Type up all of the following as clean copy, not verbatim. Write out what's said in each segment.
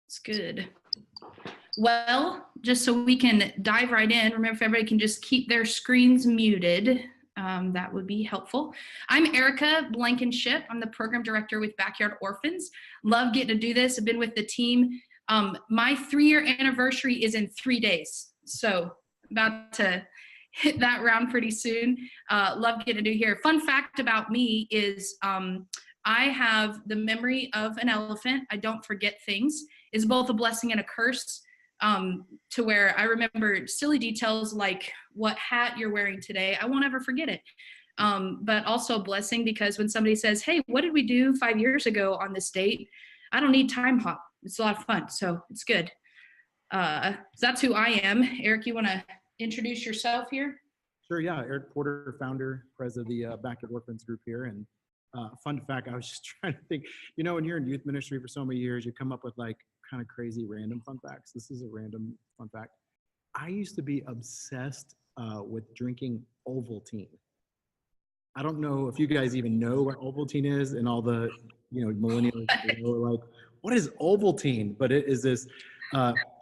It's good. Well, just so we can dive right in, remember if everybody can just keep their screens muted, that would be helpful. I'm Erica Blankenship. I'm the program director with Backyard Orphans. Love getting to do this. I've been with the team. My 3-year anniversary is in 3 days. So about to hit that round pretty soon. Love getting to do here. Fun fact about me is I have the memory of an elephant. I don't forget things. It's both a blessing and a curse. To where I remember silly details like what hat you're wearing today. I won't ever forget it. But also a blessing because when somebody says, hey, what did we do 5 years ago on this date? I don't need time hop. It's a lot of fun. So it's good. So that's who I am. Eric, you want to introduce yourself here? Sure, yeah. Eric Porter, founder, president of the Backyard Orphans group here. And fun fact, I was just trying to think, you know, when you're in youth ministry for so many years, you come up with like kind of crazy random fun facts. This is a random fun fact. I used to be obsessed with drinking Ovaltine. I don't know if you guys even know what Ovaltine is, and all the, you know, millennials are like, what is Ovaltine? But it is this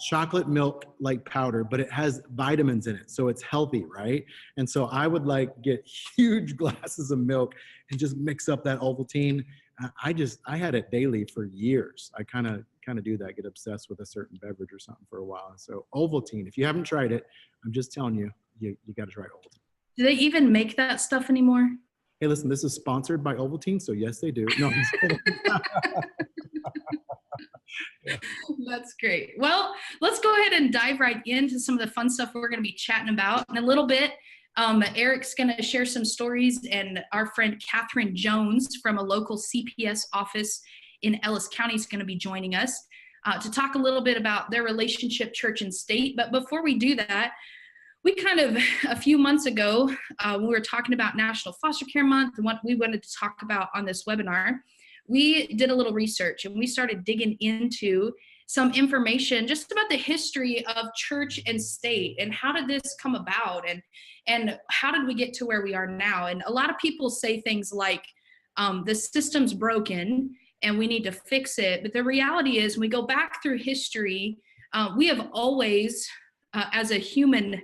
chocolate milk like powder, but it has vitamins in it, so it's healthy, right? And so I would like get huge glasses of milk and just mix up that Ovaltine. I had it daily for years. I kind of do that, get obsessed with a certain beverage or something for a while. So Ovaltine, if you haven't tried it, I'm just telling you, you got to try Ovaltine. Do they even make that stuff anymore? Hey, listen, this is sponsored by Ovaltine, so yes, they do. No, I'm just kidding. Yeah. That's great. Well, let's go ahead and dive right into some of the fun stuff we're going to be chatting about in a little bit. Eric's going to share some stories, and our friend Catherine Jones from a local CPS office in Ellis County is going to be joining us to talk a little bit about their relationship, church and state. But before we do that, we kind of, a few months ago, when we were talking about National Foster Care Month and what we wanted to talk about on this webinar, we did a little research and we started digging into some information just about the history of church and state and how did this come about and how did we get to where we are now. And a lot of people say things like the system's broken and we need to fix it. But the reality is when we go back through history, we have always, as a human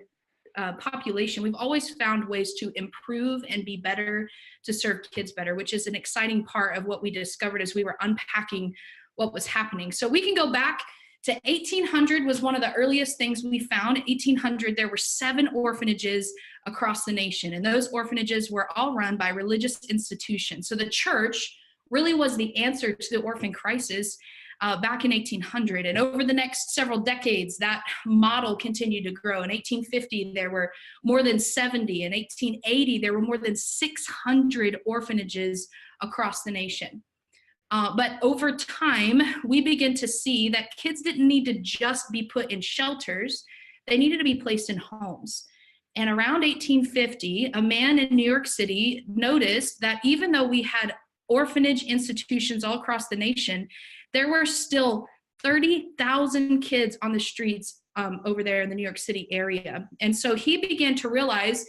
population, we've always found ways to improve and be better, to serve kids better, which is an exciting part of what we discovered as we were unpacking what was happening. So we can go back to 1800 was one of the earliest things we found. 1800, there were 7 orphanages across the nation, and those orphanages were all run by religious institutions. So the church really was the answer to the orphan crisis back in 1800. And over the next several decades, that model continued to grow. In 1850, there were more than 70. In 1880, there were more than 600 orphanages across the nation. But over time, we begin to see that kids didn't need to just be put in shelters. They needed to be placed in homes. And around 1850, a man in New York City noticed that even though we had orphanage institutions all across the nation, there were still 30,000 kids on the streets over there in the New York City area. And so he began to realize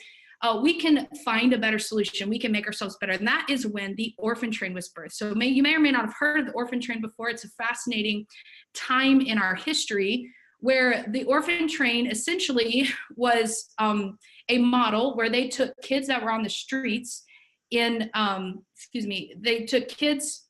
we can find a better solution. We can make ourselves better. And that is when the orphan train was birthed. So you may or may not have heard of the orphan train before. It's a fascinating time in our history where the orphan train essentially was a model where they took kids that were on the streets they took kids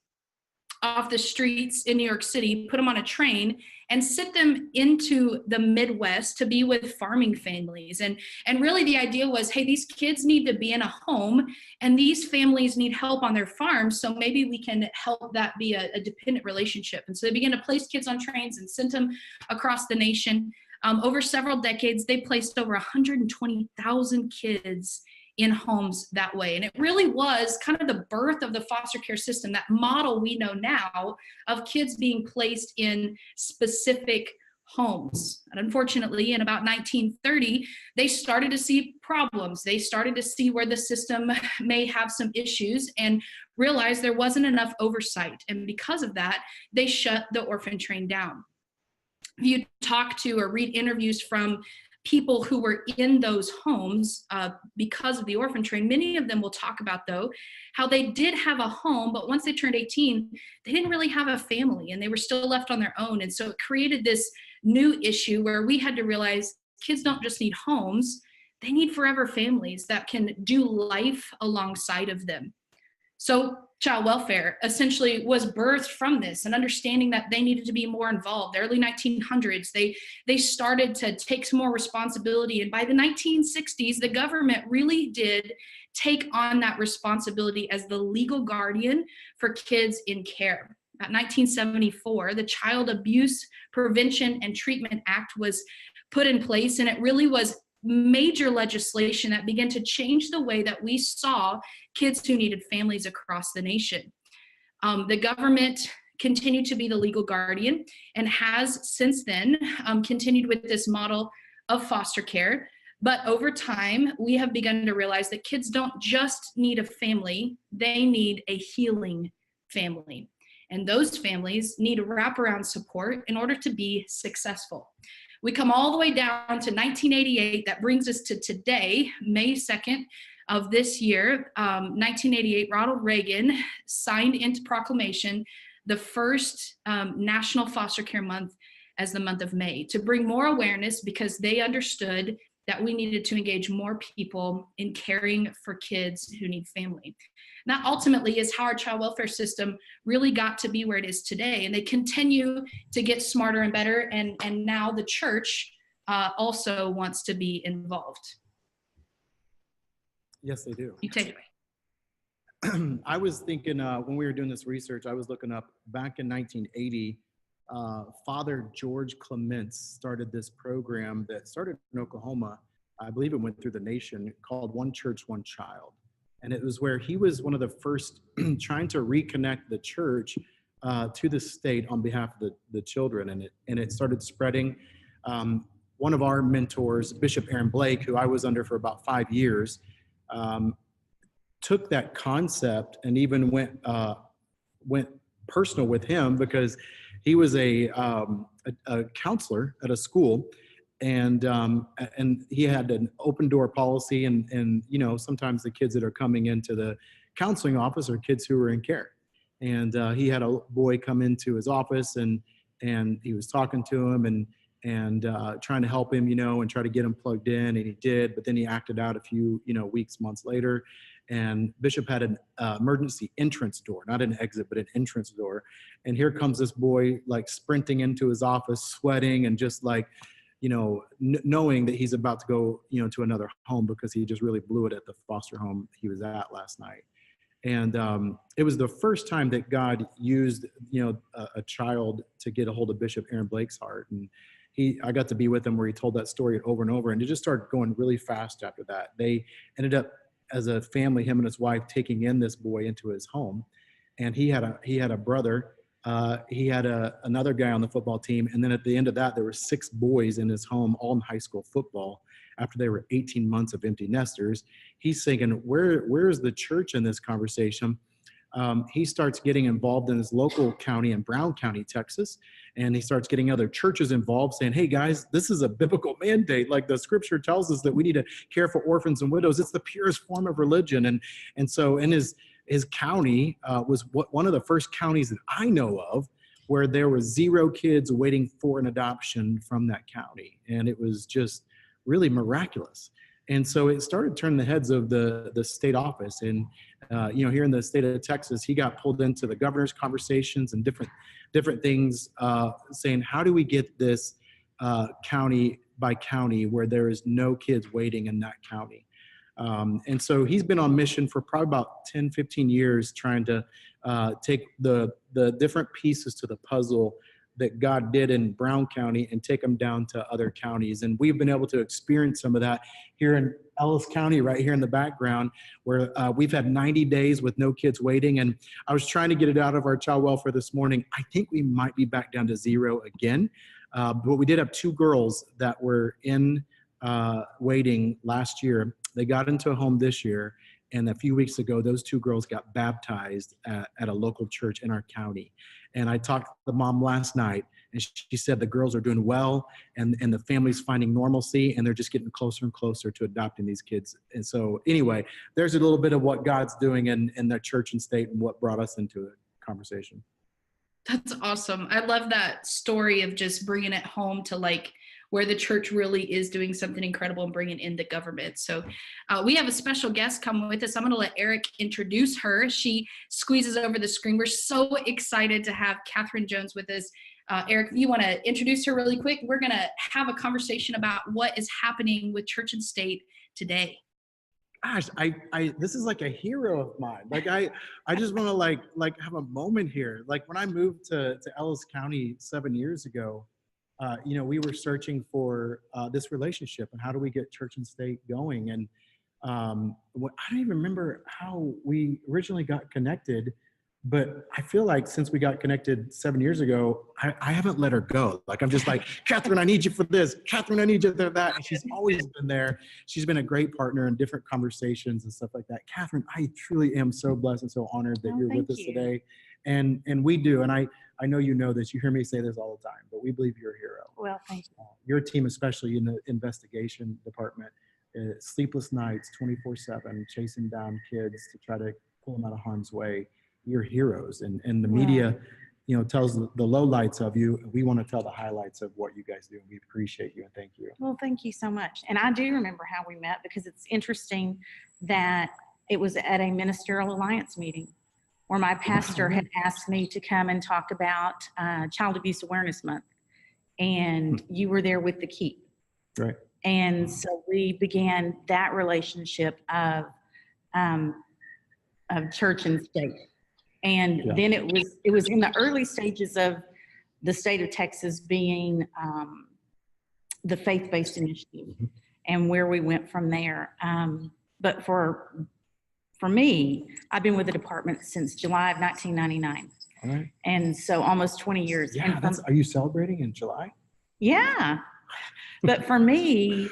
off the streets in New York City, put them on a train, and sent them into the Midwest to be with farming families. And really the idea was, hey, these kids need to be in a home, and these families need help on their farms, so maybe we can help that be a dependent relationship. And so they began to place kids on trains and sent them across the nation. Over several decades, they placed over 120,000 kids in homes that way. And it really was kind of the birth of the foster care system, that model we know now of kids being placed in specific homes. And unfortunately, in about 1930, they started to see problems. They started to see where the system may have some issues and realized there wasn't enough oversight. And because of that, they shut the orphan train down. If you talk to or read interviews from people who were in those homes because of the orphan train. Many of them will talk about, though, how they did have a home, but once they turned 18, they didn't really have a family and they were still left on their own. And so it created this new issue where we had to realize kids don't just need homes, they need forever families that can do life alongside of them. So child welfare essentially was birthed from this and understanding that they needed to be more involved. The early 1900s, they started to take some more responsibility. And by the 1960s, the government really did take on that responsibility as the legal guardian for kids in care. At 1974, the Child Abuse Prevention and Treatment Act was put in place, and it really was major legislation that began to change the way that we saw kids who needed families across the nation. The government continued to be the legal guardian and has since then continued with this model of foster care. But over time, we have begun to realize that kids don't just need a family, they need a healing family. And those families need wraparound support in order to be successful. We come all the way down to 1988. That brings us to today, May 2nd of this year. 1988, Ronald Reagan signed into proclamation the first National Foster Care Month as the month of May to bring more awareness, because they understood that we needed to engage more people in caring for kids who need family. And that ultimately is how our child welfare system really got to be where it is today. And they continue to get smarter and better. And now the church also wants to be involved. Yes, they do. You take it away. I was thinking when we were doing this research, I was looking up back in 1980, Father George Clements started this program that started in Oklahoma. I believe it went through the nation, called One Church, One Child. And it was where he was one of the first trying to reconnect the church to the state on behalf of the children. And it started spreading. One of our mentors, Bishop Aaron Blake, who I was under for about 5 years, took that concept and even went personal with him, because he was a counselor at a school, and he had an open door policy, and you know, sometimes the kids that are coming into the counseling office are kids who were in care, and he had a boy come into his office, and he was talking to him and trying to help him, you know, and try to get him plugged in, and he did, but then he acted out a few, you know, weeks, months later. And Bishop had an emergency entrance door, not an exit, but an entrance door. And here comes this boy, like sprinting into his office, sweating, and just like, you know, knowing that he's about to go, you know, to another home, because he just really blew it at the foster home he was at last night. And it was the first time that God used, you know, a child to get a hold of Bishop Aaron Blake's heart. And I got to be with him where he told that story over and over, and it just started going really fast after that. They ended up, as a family, him and his wife, taking in this boy into his home. And he had a brother, he had another guy on the football team. And then at the end of that, there were 6 boys in his home, all in high school football, after they were 18 months of empty nesters. He's thinking, where is the church in this conversation? He starts getting involved in his local county in Brown County, Texas. And he starts getting other churches involved, saying, hey guys, this is a biblical mandate. Like, the scripture tells us that we need to care for orphans and widows. It's the purest form of religion. And so in his county was one of the first counties that I know of where there were 0 kids waiting for an adoption from that county. And it was just really miraculous. And so it started turning the heads of the state office. And, you know, here in the state of Texas, he got pulled into the governor's conversations and different things, saying, how do we get this county by county where there is no kids waiting in that county? And so he's been on mission for probably about 10, 15 years, trying to take the different pieces to the puzzle that God did in Brown County and take them down to other counties. And we've been able to experience some of that here in Ellis County, right here in the background, where we've had 90 days with no kids waiting. And I was trying to get it out of our child welfare this morning. I think we might be back down to 0 again. But we did have 2 girls that were in waiting last year. They got into a home this year. And a few weeks ago, those 2 girls got baptized at a local church in our county. And I talked to the mom last night, And she said the girls are doing well, and the family's finding normalcy, and they're just getting closer and closer to adopting these kids. And so anyway, there's a little bit of what God's doing in the church and state and what brought us into the conversation. That's awesome. I love that story of just bringing it home to like where the church really is doing something incredible and bringing in the government. So we have a special guest come with us. I'm going to let Eric introduce her. She squeezes over the screen. We're so excited to have Catherine Jones with us. Eric, if you want to introduce her really quick, we're going to have a conversation about what is happening with church and state today. Gosh, this is like a hero of mine. Like I just want to like have a moment here. Like when I moved to Ellis County 7 years ago, we were searching for this relationship and how do we get church and state going. And I don't even remember how we originally got connected, but I feel like since we got connected 7 years ago, I haven't let her go. Like I'm just like, Catherine, I need you for this. Catherine, I need you for that. And she's always been there. She's been a great partner in different conversations and stuff like that. Catherine, I truly am so blessed and so honored that you're with us today. And we do. And I know you know this. You hear me say this all the time, but we believe you're a hero. Well, thank you. Your team, especially in the investigation department, sleepless nights, 24/7, chasing down kids to try to pull them out of harm's way. You're heroes, and the media, tells the lowlights of you. We want to tell the highlights of what you guys do, and we appreciate you and thank you. Well, thank you so much. And I do remember how we met because it's interesting that it was at a ministerial alliance meeting where my pastor had asked me to come and talk about Child Abuse Awareness Month, and you were there with the Keep. Right. And so we began that relationship of church and state. And then it was in the early stages of the state of Texas being the faith-based initiative and where we went from there. But for me, I've been with the department since July of 1999. All right. And so almost 20 years. Yeah, are you celebrating in July? Yeah. But for me,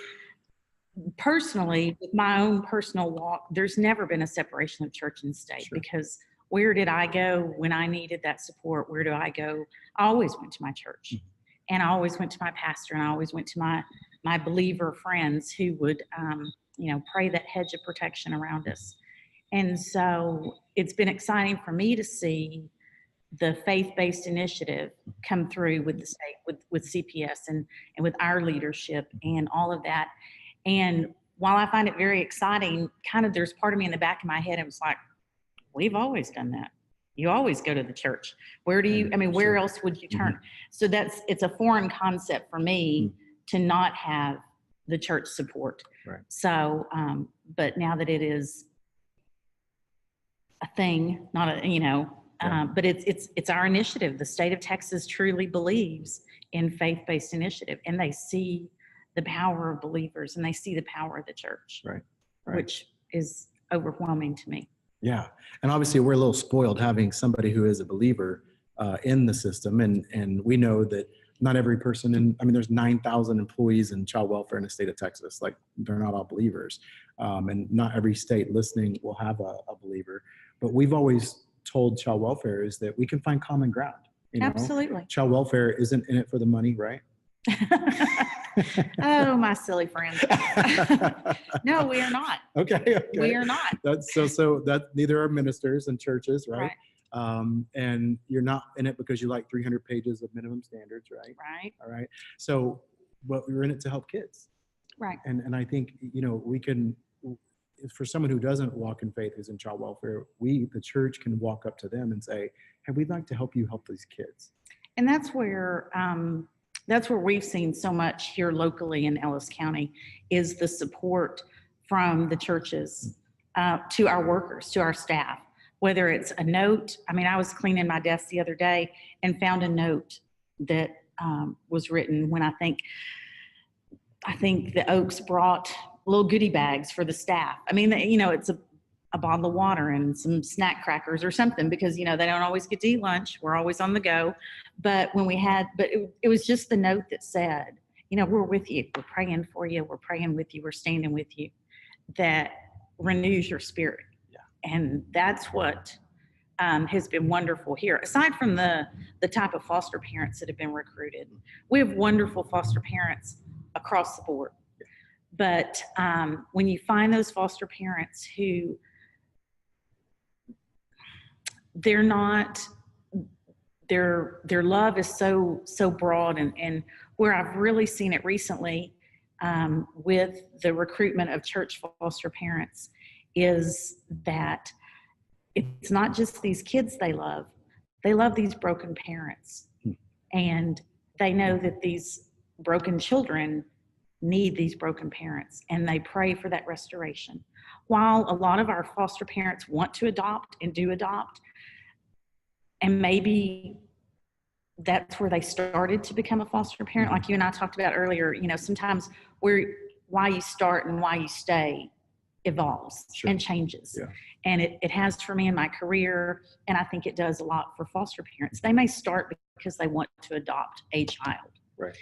personally, with my own personal walk, there's never been a separation of church and state. Sure. Because where did I go when I needed that support? Where do I go? I always went to my church, and I always went to my pastor, and I always went to my believer friends who would, pray that hedge of protection around us. And so it's been exciting for me to see the faith-based initiative come through with the state, with CPS and with our leadership and all of that. And while I find it very exciting, kind of there's part of me in the back of my head, it was like, we've always done that. You always go to the church. Where else would you turn? So it's a foreign concept for me to not have the church support. Right. So, but now that it is a thing, not a, but it's our initiative. The state of Texas truly believes in faith-based initiative, and they see the power of believers and they see the power of the church, right. Which is overwhelming to me. Yeah. And obviously we're a little spoiled having somebody who is a believer in the system. And we know that not every person there's 9,000 employees in child welfare in the state of Texas. Like they're not all believers. And not every state listening will have a believer, but we've always told child welfare is that we can find common ground. Absolutely. Child welfare isn't in it for the money, right? Oh, my silly friends. No, we are not. Okay. We are not. That's so that neither are ministers and churches, right? And you're not in it because you like 300 pages of minimum standards, right? Right. All right. So, but we're in it to help kids. Right. And I think, we can, for someone who doesn't walk in faith, who's in child welfare, the church can walk up to them and say, hey, we'd like to help you help these kids. And that's where we've seen so much here locally in Ellis County is the support from the churches to our workers, to our staff, whether it's a note. I was cleaning my desk the other day and found a note that was written when I think the Oaks brought little goodie bags for the staff. It's a bottle of water and some snack crackers or something because, they don't always get to eat lunch. We're always on the go. But it was just the note that said, we're with you. We're praying for you. We're praying with you. We're standing with you. That renews your spirit. Yeah. And that's what has been wonderful here. Aside from the type of foster parents that have been recruited, we have wonderful foster parents across the board. But when you find those foster parents who they're not, their love is so broad, and where I've really seen it recently with the recruitment of church foster parents is that it's not just these kids they love these broken parents. And they know that these broken children need these broken parents, and they pray for that restoration. While a lot of our foster parents want to adopt and do adopt, and maybe that's where they started to become a foster parent, like you and I talked about earlier, sometimes why you start and why you stay evolves and changes. Yeah. And it has for me in my career, and I think it does a lot for foster parents. They may start because they want to adopt a child. Right.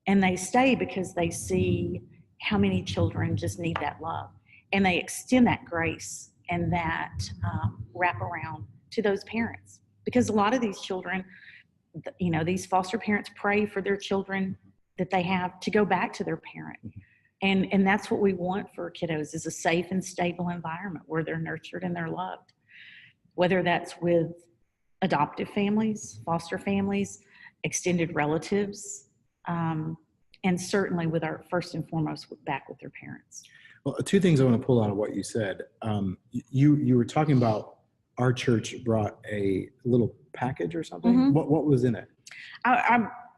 And they stay because they see how many children just need that love. And they extend that grace and that wraparound to those parents. Because a lot of these children, these foster parents pray for their children that they have to go back to their parent. And that's what we want for kiddos, is a safe and stable environment where they're nurtured and they're loved. Whether that's with adoptive families, foster families, extended relatives, and certainly with our first and foremost back with their parents. Well, two things I want to pull out of what you said. You were talking about our church brought a little package or something. Mm-hmm. What was in it?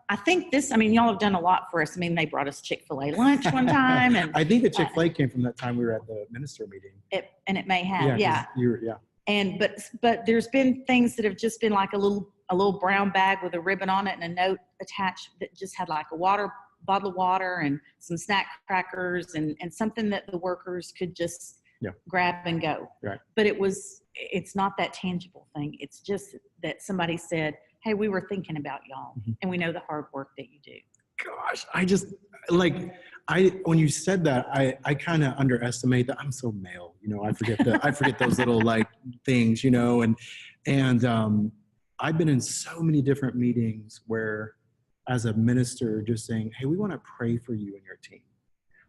I think y'all have done a lot for us. I mean, they brought us Chick-fil-A lunch one time. And I think the Chick-fil-A came from that time we were at the minister meeting. It may have, yeah. Yeah. And but there's been things that have just been like a little brown bag with a ribbon on it and a note attached that just had like a bottle of water and some snack crackers and something that the workers could just grab and go. Right. But it's not that tangible thing. It's just that somebody said, hey, we were thinking about y'all, and we know the hard work that you do. Gosh, when you said that, I kind of underestimate that. I'm so male, I forget those little things, and I've been in so many different meetings where, as a minister, just saying, hey, we want to pray for you and your team,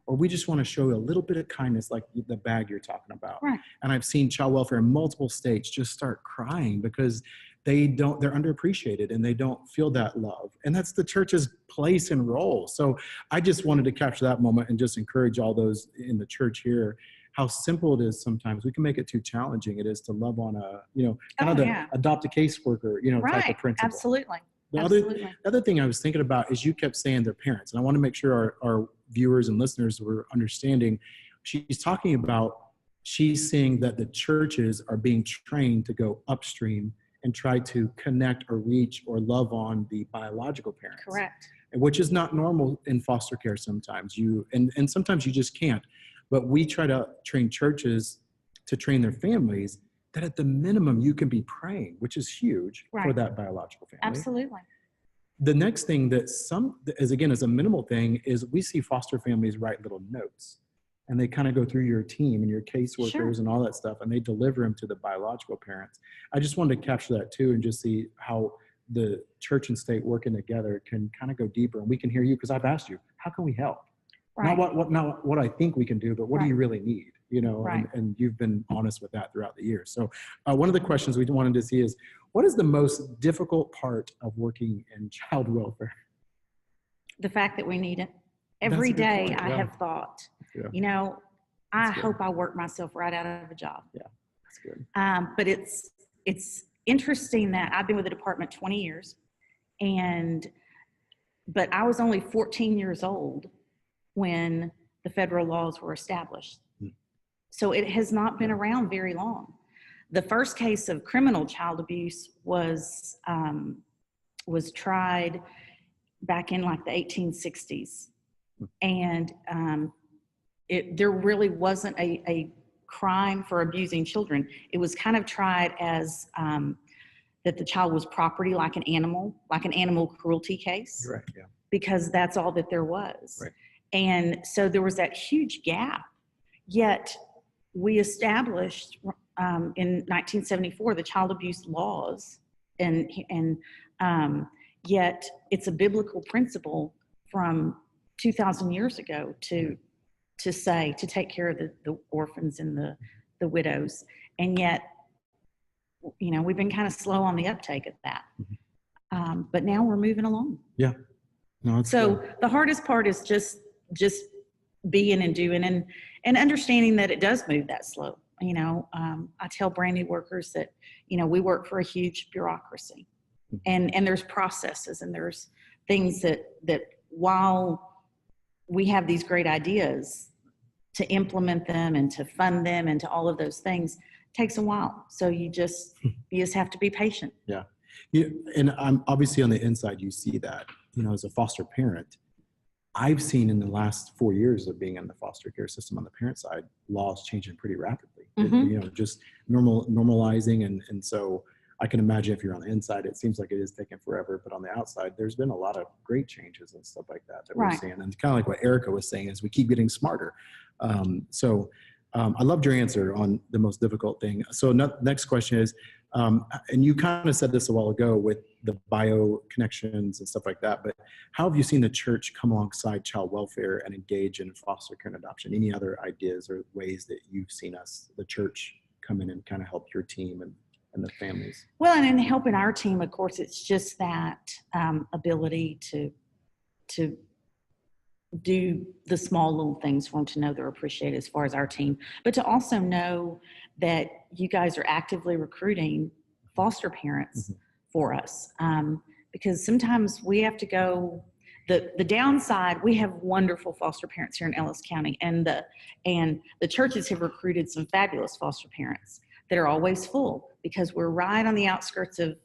or we just want to show you a little bit of kindness, like the bag you're talking about. Right. And I've seen child welfare in multiple states just start crying because they're underappreciated and they don't feel that love. And that's the church's place and role. So I just wanted to capture that moment and just encourage all those in the church here, how simple it is sometimes. We can make it too challenging it is to love on adopt a caseworker, type of principle. Absolutely. The other thing I was thinking about is you kept saying their parents, and I want to make sure our viewers and listeners were understanding. She's talking about, she's saying that the churches are being trained to go upstream and try to connect or reach or love on the biological parents. Correct. Which is not normal in foster care sometimes. And sometimes you just can't. But we try to train churches to train their families that at the minimum you can be praying, which is huge for that biological family. Absolutely. The next thing that is a minimal thing is we see foster families write little notes, and they kind of go through your team and your caseworkers and all that stuff, and they deliver them to the biological parents. I just wanted to capture that too and just see how the church and state working together can kind of go deeper. And we can hear you, because I've asked you, how can we help? Right. Not what I think we can do, but what do you really need? Right. And you've been honest with that throughout the years. So one of the questions we wanted to see is, what is the most difficult part of working in child welfare? The fact that we need it. Every day I have thought, I hope I work myself right out of a job. Yeah, that's good. But it's interesting that I've been with the department 20 years, but I was only 14 years old when the federal laws were established. So it has not been around very long. The first case of criminal child abuse was tried back in the 1860s. And there really wasn't a crime for abusing children. It was kind of tried as that the child was property, like an animal cruelty case. Right, yeah. Because that's all that there was. Right. And so there was that huge gap. Yet we established in 1974, the child abuse laws, and yet it's a biblical principle from 2,000 years ago to take care of the orphans and the widows. And yet, we've been kind of slow on the uptake of that. But now we're moving along. Yeah. No, it's So good. the hardest part is just being and doing and understanding that it does move that slow. I tell brand new workers that, we work for a huge bureaucracy, and there's processes and there's things that while we have these great ideas, to implement them and to fund them and to all of those things takes a while. So you just have to be patient. Yeah. And I'm obviously on the inside, you see that, as a foster parent, I've seen in the last 4 years of being in the foster care system on the parent side, laws changing pretty rapidly, just normalizing. And so I can imagine if you're on the inside, it seems like it is taking forever, but on the outside, there's been a lot of great changes and stuff like that we're seeing. And kind of like what Erica was saying is we keep getting smarter. I loved your answer on the most difficult thing. So next question is, and you kind of said this a while ago with the bio connections and stuff like that, but how have you seen the church come alongside child welfare and engage in foster care and adoption? Any other ideas or ways that you've seen the church come in and kind of help your team and the families? Well, and in helping our team, of course, it's just that ability to do the small little things for them to know they're appreciated as far as our team, but to also know that you guys are actively recruiting foster parents for us. Because sometimes we have to go, the downside, we have wonderful foster parents here in Ellis County, and the churches have recruited some fabulous foster parents that are always full because we're right on the outskirts of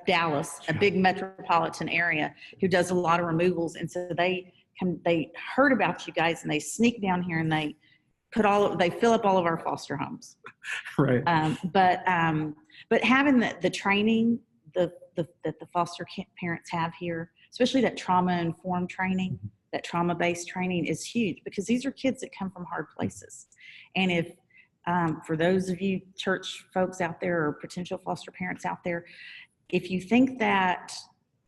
Dallas, a big metropolitan area who does a lot of removals. And so they heard about you guys and they sneak down here and they fill up all of our foster homes. Right. But having the training that the foster parents have here, especially that trauma-informed training, that trauma-based training is huge because these are kids that come from hard places. And if, for those of you church folks out there or potential foster parents out there, if you think that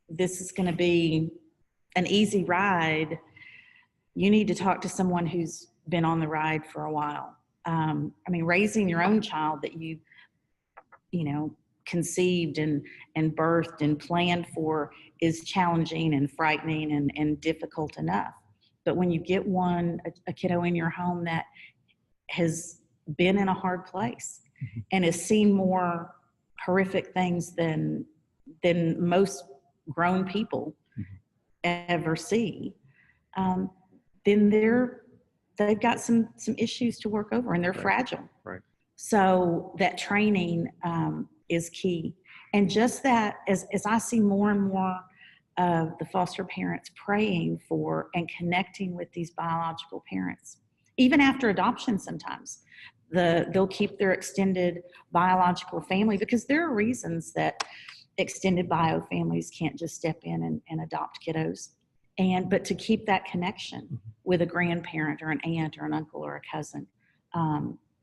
this is going to be an easy ride, you need to talk to someone who's been on the ride for a while. Raising your own child that you conceived and birthed and planned for is challenging and frightening and difficult enough. But when you get a kiddo in your home that has been in a hard place and has seen more horrific things than most grown people ever see, then they've got some issues to work over and they're fragile. Right. So that training is key. And just that, as I see more and more of the foster parents praying for and connecting with these biological parents, even after adoption sometimes, they'll keep their extended biological family because there are reasons that extended bio families can't just step in and adopt kiddos. But to keep that connection with a grandparent or an aunt or an uncle or a cousin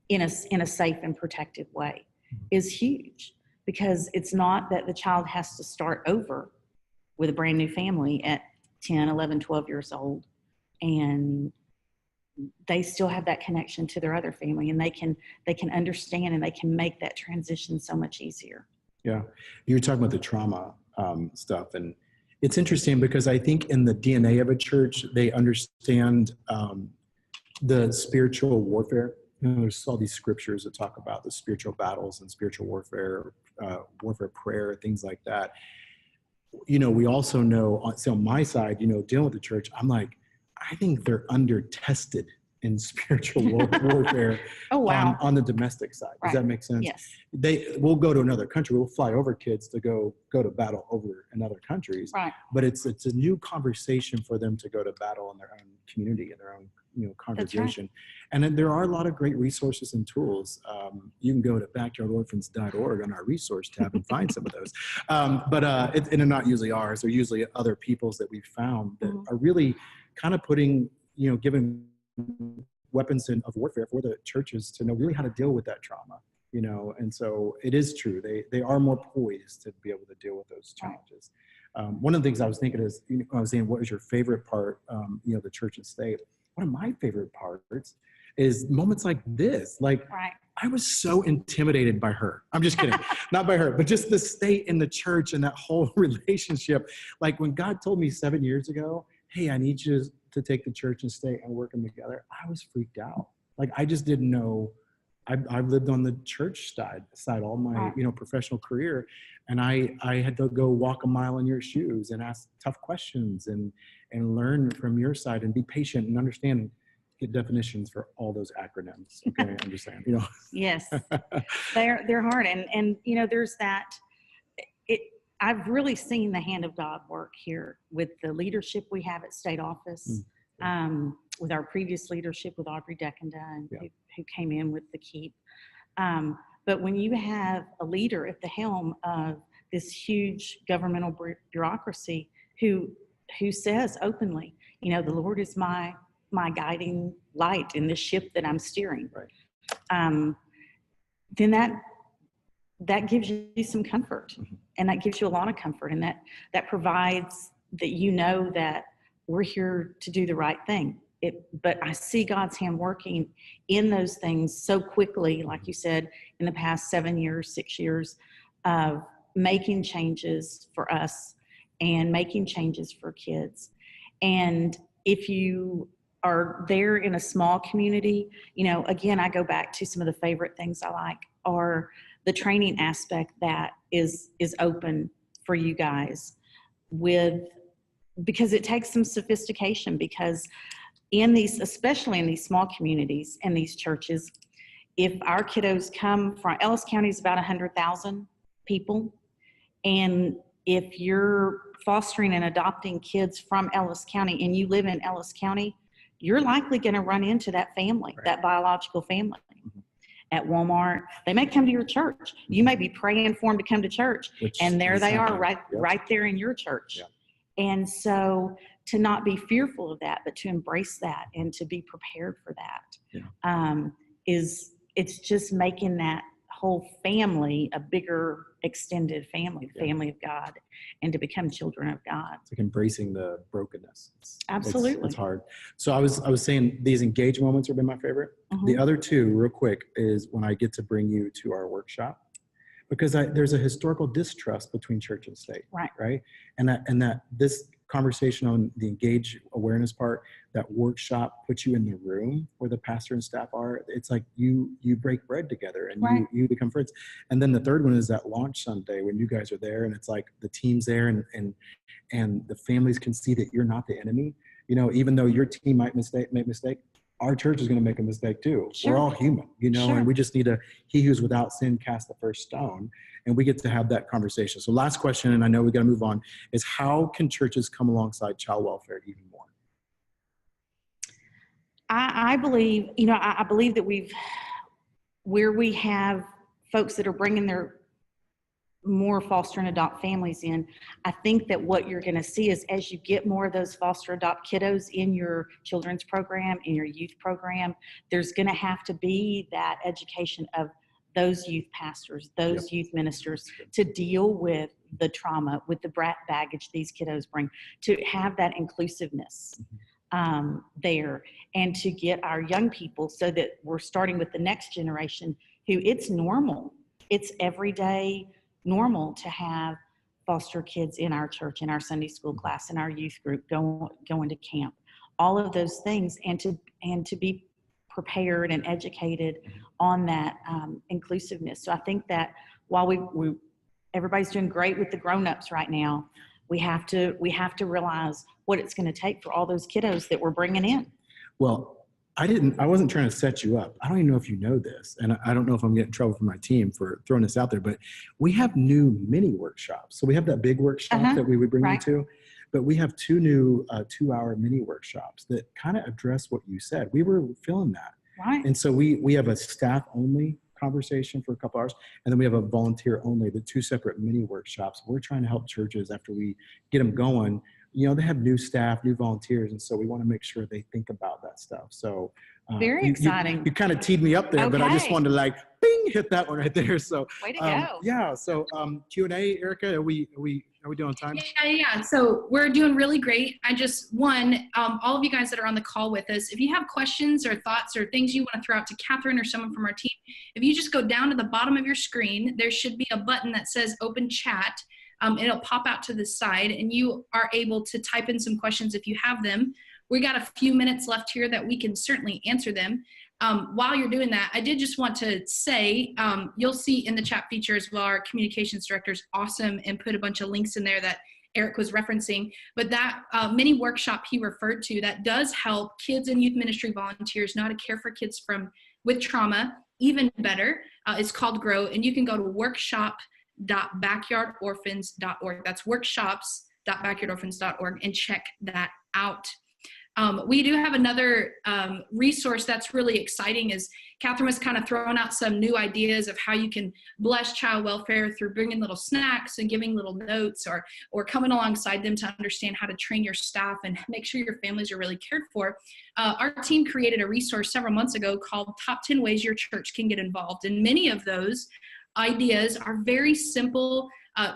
in a safe and protective way is huge, because it's not that the child has to start over with a brand new family at 10, 11, 12 years old, and they still have that connection to their other family, and they can understand and they can make that transition so much easier. Yeah. You were talking about the trauma stuff, and it's interesting because I think in the DNA of a church, they understand the spiritual warfare. There's all these scriptures that talk about the spiritual battles and spiritual warfare, warfare prayer, things like that. We also know, on my side, dealing with the church, I'm like, I think they're under-tested in spiritual warfare. Oh, wow. on the domestic side. Does that make sense? Yes. We'll go to another country. We'll fly over kids to go to battle over in other countries. Right. But it's a new conversation for them to go to battle in their own community, in their own congregation. Right. And then there are a lot of great resources and tools. You can go to backyardorphans.org on our resource tab and find some of those. And they're not usually ours. They're usually other people's that we've found that are really kind of putting, giving weapons of warfare for the churches to know really how to deal with that trauma, you know. And so it is true. They are more poised to be able to deal with those challenges. One of the things I was thinking is, you know, I was saying, what was your favorite part, you know, the church and state? One of my favorite parts is moments like this. Like, I was so intimidated by her. I'm just kidding. Not by her, but just the state and the church and that whole relationship. Like when God told me 7 years ago, hey, I need you to take the church and state and work them together, I was freaked out. Like, I just didn't know. I've lived on the church side all my, you know, professional career. And I had to go walk a mile in your shoes and ask tough questions and learn from your side and be patient and understand, get definitions for all those acronyms. Okay, I'm just saying, you know. Yes, they're hard. And, you know, there's that, I've really seen the hand of God work here with the leadership we have at state office, with our previous leadership with Audrey Deckenda, who came in with the KEEP. But when you have a leader at the helm of this huge governmental bureaucracy who says openly, you know, the Lord is my guiding light in this ship that I'm steering, then that gives you some comfort, and that gives you a lot of comfort, and that provides that, you know, that we're here to do the right thing. But I see God's hand working in those things so quickly, like you said, in the past 7 years, 6 years, of making changes for us and making changes for kids. And if you are there in a small community, you know, again, I go back to some of the favorite things I like are the training aspect that is open for you guys because it takes some sophistication, because especially in these small communities and these churches, if our kiddos come from, Ellis County is about 100,000 people. And if you're fostering and adopting kids from Ellis County and you live in Ellis County, you're likely going to run into that family, that biological family. At Walmart, they may come to your church. You may be praying for them to come to church, and there they are, right there in your church. And so to not be fearful of that, but to embrace that and to be prepared for that, it's just making that whole family a bigger extended family, family of God, and to become children of God. It's like embracing the brokenness. Absolutely. It's hard. So I was saying these engage moments have been my favorite. The other two, real quick, is when I get to bring you to our workshop, because there's a historical distrust between church and state, right? And that this conversation on the engage awareness part, that workshop puts you in the room where the pastor and staff are. It's like you break bread together and you become friends. And then the third one is that launch Sunday when you guys are there, and it's like the team's there and the families can see that you're not the enemy. You know, even though your team might make mistake, our church is going to make a mistake too. We're all human, you know, and we just need he who's without sin cast the first stone. And we get to have that conversation. So last question, and I know we got to move on, is how can churches come alongside child welfare even more? I believe, you know, I believe that where we have folks that are bringing their more foster and adopt families in, I think that what you're going to see is as you get more of those foster adopt kiddos in your children's program, in your youth program, there's going to have to be that education of those youth pastors, those youth ministers, to deal with the trauma, with the baggage these kiddos bring, to have that inclusiveness there, and to get our young people so that we're starting with the next generation who it's normal. It's everyday normal to have foster kids in our church, in our Sunday school class, in our youth group, going to camp, all of those things, and to be prepared and educated on that inclusiveness. So I think that while everybody's doing great with the grown-ups right now, we have to realize what it's going to take for all those kiddos that we're bringing in. Well, I wasn't trying to set you up. I don't even know if you know this, and I don't know if I'm getting in trouble from my team for throwing this out there, but we have new mini workshops. So we have that big workshop that we would bring you to, but we have two new 2-hour mini workshops that kind of address what you said. We were feeling that. Right. And so we have a staff only conversation for a couple hours, and then we have a volunteer only, the two separate mini workshops. We're trying to help churches after we get them going. You know, they have new staff, new volunteers, and so we want to make sure they think about that stuff. So Very exciting. You kind of teed me up there, but I just Okay. wanted to like, bing, hit that one right there. So, Way to go. yeah. So, Q&A, Erica, are we doing time? Yeah. So we're doing really great. I just, all of you guys that are on the call with us, if you have questions or thoughts or things you want to throw out to Catherine or someone from our team, if you just go down to the bottom of your screen, there should be a button that says open chat. It'll pop out to the side and you are able to type in some questions if you have them. We got a few minutes left here that we can certainly answer them. While you're doing that, I did just want to say, you'll see in the chat feature as well, our communications director is awesome and put a bunch of links in there that Eric was referencing, but that mini workshop he referred to that does help kids and youth ministry volunteers know how to care for kids with trauma even better. It's called GROW, and you can go to workshops.backyardorphans.org. That's workshops.backyardorphans.org and check that out. We do have another resource that's really exciting. Is Catherine was kind of throwing out some new ideas of how you can bless child welfare through bringing little snacks and giving little notes or coming alongside them to understand how to train your staff and make sure your families are really cared for. Our team created a resource several months ago called Top 10 Ways Your Church Can Get Involved. And many of those ideas are very simple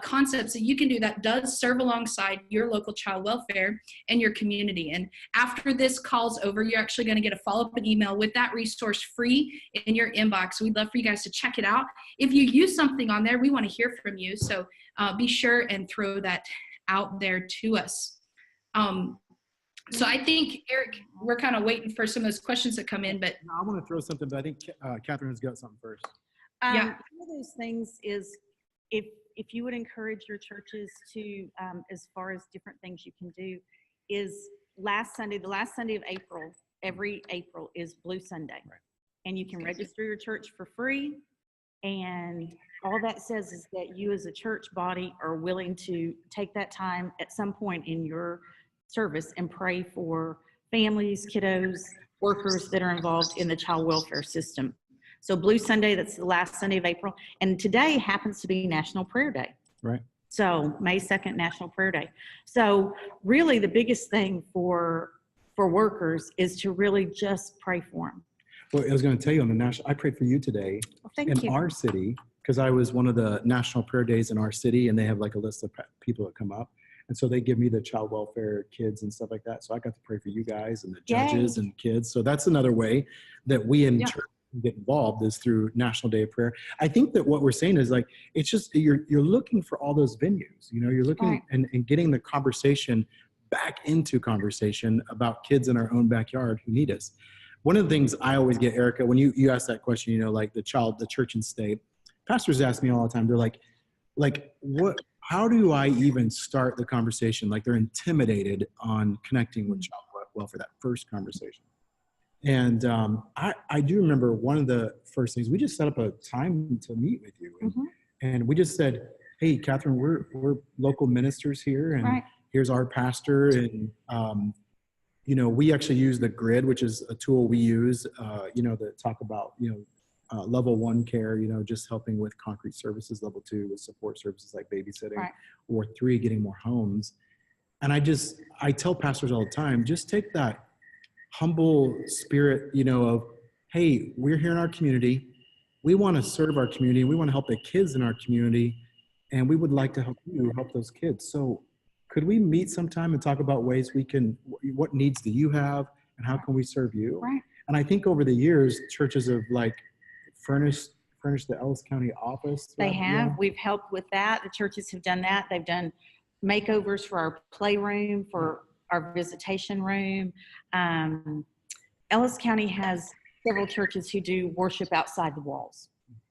concepts that you can do that does serve alongside your local child welfare and your community. And after this call's over, you're actually going to get a follow-up email with that resource free in your inbox. We'd love for you guys to check it out. If you use something on there, we want to hear from you. So be sure and throw that out there to us. So I think, Eric, we're kind of waiting for some of those questions that come in, but I want to throw something, but I think Catherine has got something first. Yeah. One of those things is if you would encourage your churches to, as far as different things you can do, is the last Sunday of April, every April is Blue Sunday. Right. And you can register your church for free. And all that says is that you as a church body are willing to take that time at some point in your service and pray for families, kiddos, workers that are involved in the child welfare system. So Blue Sunday, that's the last Sunday of April. And today happens to be National Prayer Day. Right. So May 2nd, National Prayer Day. So really the biggest thing for workers is to really just pray for them. Well, I was going to tell you on the national, I prayed for you today Well, thank in you. our city, because I was one of the national prayer days in our city, and they have like a list of people that come up. And so they give me the child welfare kids and stuff like that. So I got to pray for you guys and the judges and kids. So that's another way that we in church get involved, is through National Day of Prayer. I think that what we're saying is like, it's just, you're looking for all those venues, you're looking and getting the conversation back into conversation about kids in our own backyard who need us. One of the things I always get, Erica, when you ask that question, like the church and state, pastors ask me all the time, they're like, how do I even start the conversation? Like they're intimidated on connecting with child welfare, that first conversation. And I do remember one of the first things, we just set up a time to meet with you. And we just said, hey, Catherine, we're local ministers here, and here's our pastor. And, we actually use the grid, which is a tool we use, to talk about, level 1 care, just helping with concrete services, level 2 with support services like babysitting, or 3, getting more homes. And I tell pastors all the time, just take that humble spirit, of, hey, we're here in our community. We want to serve our community. We want to help the kids in our community. And we would like to help you help those kids. So could we meet sometime and talk about ways what needs do you have and how can we serve you? Right. And I think over the years, churches have furnished the Ellis County office. They have. We've helped with that. The churches have done that. They've done makeovers for our playroom, for our visitation room. Ellis County has several churches who do worship outside the walls,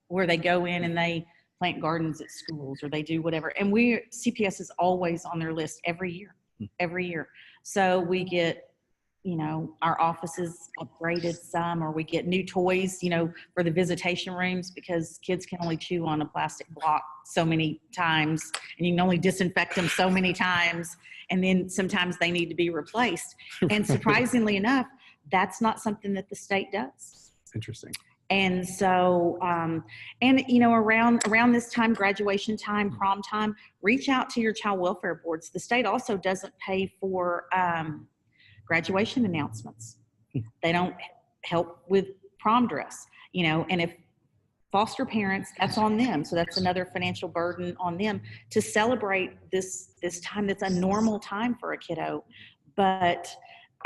where they go in and they plant gardens at schools, or they do whatever. And CPS is always on their list every year. So we get, our offices upgraded some, or we get new toys, for the visitation rooms, because kids can only chew on a plastic block so many times, and you can only disinfect them so many times. And then sometimes they need to be replaced. And surprisingly enough, that's not something that the state does. Interesting. And so, around this time, graduation time, prom time, reach out to your child welfare boards. The state also doesn't pay for graduation announcements. They don't help with prom dress, and if foster parents, that's on them. So that's another financial burden on them to celebrate this time that's a normal time for a kiddo. But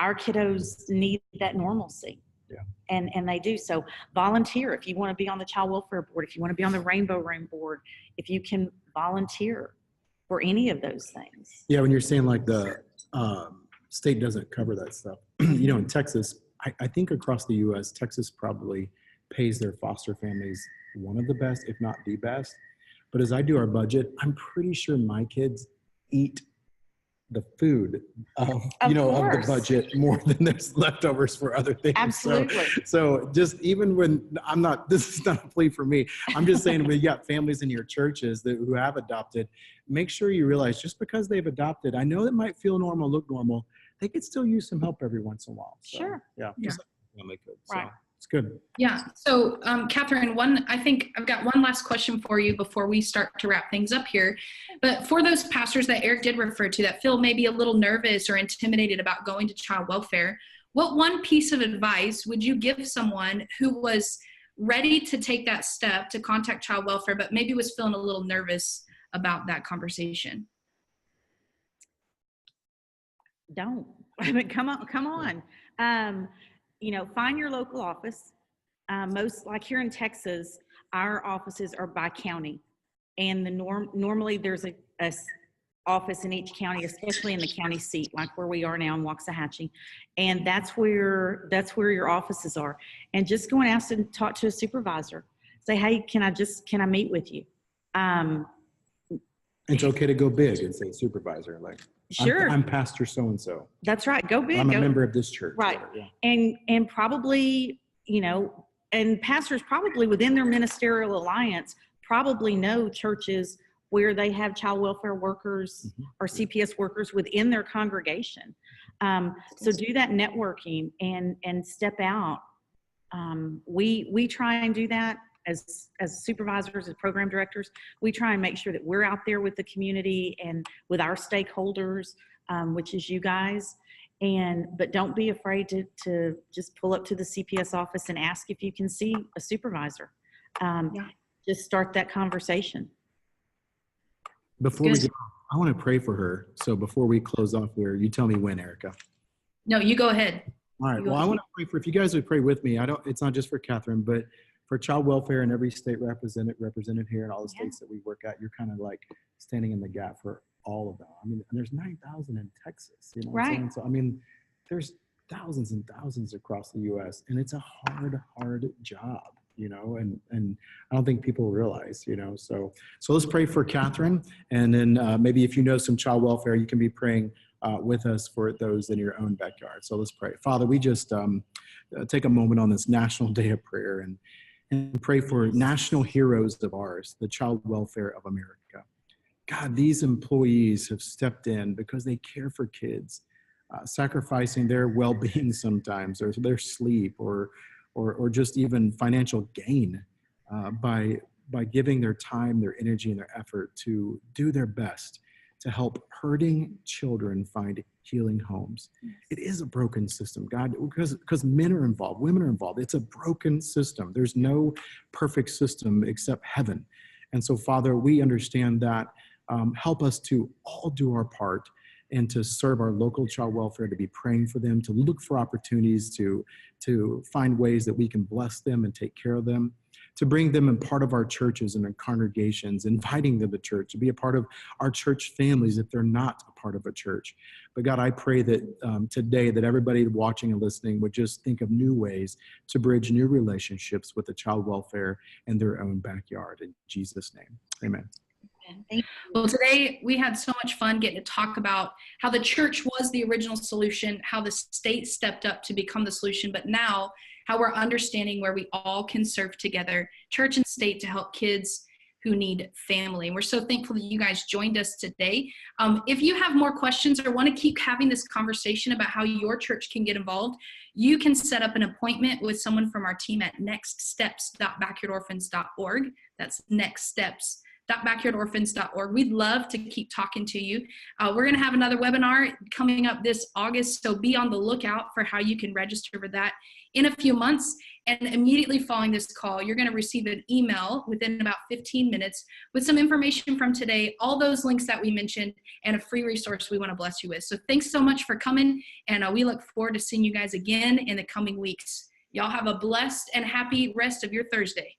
our kiddos need that normalcy. Yeah. And they do. So volunteer if you want to be on the child welfare board, if you want to be on the Rainbow Room board, if you can volunteer for any of those things. Yeah, when you're saying like the state doesn't cover that stuff, in Texas, I think across the U.S., Texas probably pays their foster families one of the best, if not the best. But as I do our budget, I'm pretty sure my kids eat the food of the budget more than there's leftovers for other things. Absolutely. So just even when this is not a plea for me. I'm just saying when you got families in your churches who have adopted, make sure you realize just because they've adopted, I know it might feel normal, look normal, they could still use some help every once in a while. So, sure. Yeah. Just like family could. Right. So it's good. Yeah. So, Catherine, I think I've got one last question for you before we start to wrap things up here. But for those pastors that Eric did refer to that feel maybe a little nervous or intimidated about going to child welfare, what one piece of advice would you give someone who was ready to take that step to contact child welfare, but maybe was feeling a little nervous about that conversation? Don't. I mean, come on. Find your local office. Most, like here in Texas, our offices are by county, and normally there's a office in each county, especially in the county seat, like where we are now in Waxahachie, and that's where your offices are. And just go and ask and talk to a supervisor. Say, hey, can I meet with you? It's okay to go big and say supervisor, like, sure, I'm Pastor so-and-so. That's right. Go big. I'm a member of this church. Right. Yeah. And probably, and pastors probably within their ministerial alliance probably know churches where they have child welfare workers or CPS workers within their congregation. So do that networking and step out. We try and do that as supervisors, as program directors. We try and make sure that we're out there with the community and with our stakeholders, which is you guys. But don't be afraid to just pull up to the CPS office and ask if you can see a supervisor. Just start that conversation. Before we go, I want to pray for her. So before we close off here, you tell me when, Erica. No, you go ahead. All right. Well, I want to pray for, if you guys would pray with me, it's not just for Catherine, but for child welfare in every state represented here and all the states that we work at. You're kind of like standing in the gap for all of them. I mean, and there's 9,000 in Texas, you know what I'm saying? So, I mean, there's thousands and thousands across the U.S. and it's a hard job, and I don't think people realize, so let's pray for Catherine. And then maybe if you know some child welfare, you can be praying with us for those in your own backyard. So let's pray. Father, we just take a moment on this National Day of Prayer and pray for national heroes of ours, the child welfare of America. God, these employees have stepped in because they care for kids, sacrificing their well-being sometimes, or their sleep, or just even financial gain by giving their time, their energy, and their effort to do their best to help hurting children find healing homes. It is a broken system, God, because men are involved, women are involved. It's a broken system. There's no perfect system except heaven. And so, Father, we understand that. Help us to all do our part and to serve our local child welfare, to be praying for them, to look for opportunities to find ways that we can bless them and take care of them, to bring them in part of our churches and our congregations, inviting them to church, to be a part of our church families if they're not a part of a church. But God, I pray that today that everybody watching and listening would just think of new ways to bridge new relationships with the child welfare in their own backyard. In Jesus' name, amen. Well, today we had so much fun getting to talk about how the church was the original solution, how the state stepped up to become the solution, but now how we're understanding where we all can serve together, church and state, to help kids who need family. And we're so thankful that you guys joined us today. If you have more questions or want to keep having this conversation about how your church can get involved, you can set up an appointment with someone from our team at nextsteps.backyardorphans.org. That's nextsteps.backyardorphans.org. backyardorphans.org. We'd love to keep talking to you. We're going to have another webinar coming up this August, so be on the lookout for how you can register for that in a few months. And immediately following this call, you're going to receive an email within about 15 minutes with some information from today, all those links that we mentioned, and a free resource we want to bless you with. So thanks so much for coming, and we look forward to seeing you guys again in the coming weeks. Y'all have a blessed and happy rest of your Thursday.